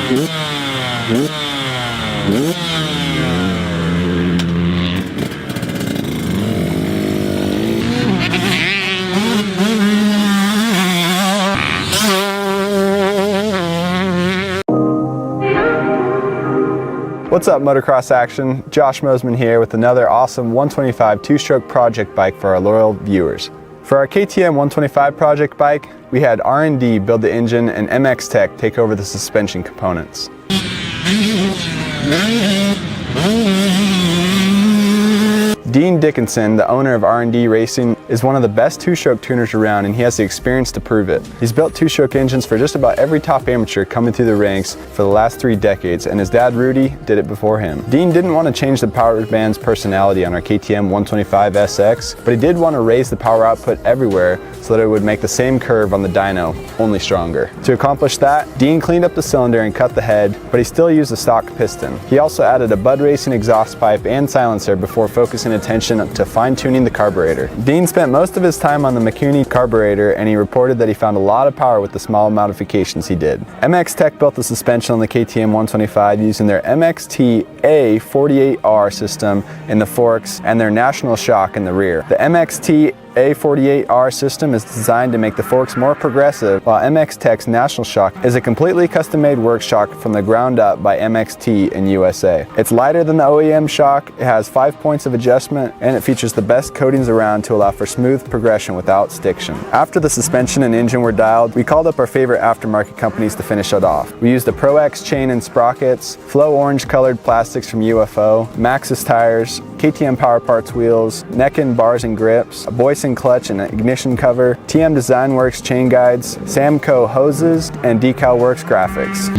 What's up, motocross action? Josh Mosman here with another awesome 125 two-stroke project bike for our loyal viewers. For our KTM 125 project bike, we had R&D build the engine and MX Tech take over the suspension components. Dean Dickinson, the owner of R&D Racing, is one of the best two-stroke tuners around, and he has the experience to prove it. He's built two-stroke engines for just about every top amateur coming through the ranks for the last 3 decades, and his dad Rudy did it before him. Dean didn't want to change the power band's personality on our KTM 125 SX, but he did want to raise the power output everywhere so that it would make the same curve on the dyno, only stronger. To accomplish that, Dean cleaned up the cylinder and cut the head, but he still used a stock piston. He also added a Bud Racing exhaust pipe and silencer before focusing attention to fine-tuning the carburetor. Dean spent most of his time on the McCuney carburetor, and he reported that he found a lot of power with the small modifications he did. MX Tech built the suspension on the KTM 125 using their MXT A48R system in the forks and their National Shock in the rear. The MXT A48R system is designed to make the forks more progressive, while MX Tech's National Shock is a completely custom-made work shock from the ground up by MXT in USA. It's lighter than the OEM shock, it has 5 points of adjustment, and it features the best coatings around to allow for smooth progression without stiction. After the suspension and engine were dialed, we called up our favorite aftermarket companies to finish it off. We used the Pro X chain and sprockets, Flow orange colored plastics from UFO, Maxxis tires, KTM Power Parts wheels, Neckin bars and grips, a Boyce clutch and ignition cover, TM Design Works chain guides, Samco hoses, and Decal Works graphics.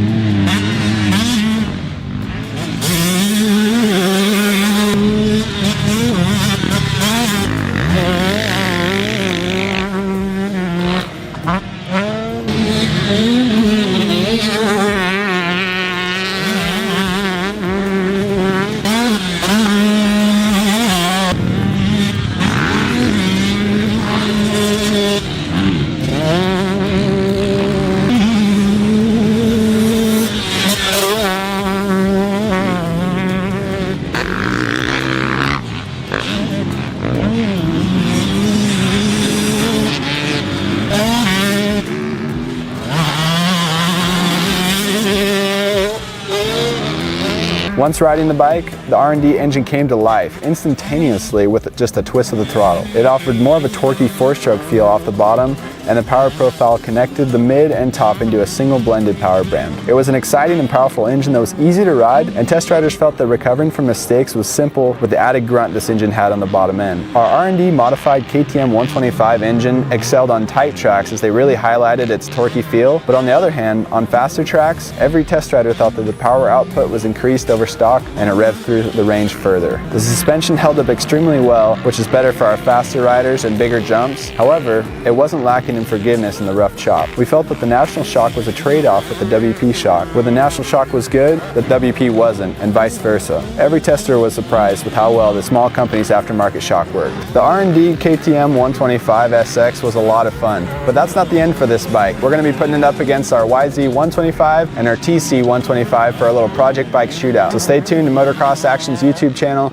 Once riding the bike, the R&D engine came to life instantaneously with just a twist of the throttle. It offered more of a torquey 4-stroke feel off the bottom, and the power profile connected the mid and top into a single blended power band. It was an exciting and powerful engine that was easy to ride, and test riders felt that recovering from mistakes was simple with the added grunt this engine had on the bottom end. Our R&D modified KTM 125 engine excelled on tight tracks as they really highlighted its torquey feel, but on the other hand, on faster tracks, every test rider thought that the power output was increased over stock and it revved through the range further. The suspension held up extremely well, which is better for our faster riders and bigger jumps. However, it wasn't lacking in forgiveness in the rough chop. We felt that the National Shock was a trade-off with the WP shock. Where the National Shock was good, the WP wasn't, and vice versa. Every tester was surprised with how well the small company's aftermarket shock worked. The R&D KTM 125 SX was a lot of fun, but that's not the end for this bike. We're going to be putting it up against our YZ 125 and our TC 125 for our little project bike shootout. So stay tuned to Motocross Action's YouTube channel.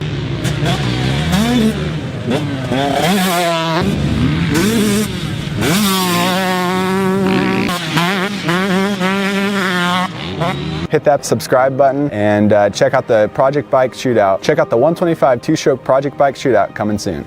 Hit that subscribe button and check out the project bike shootout. Check out the 125 two-stroke project bike shootout coming soon.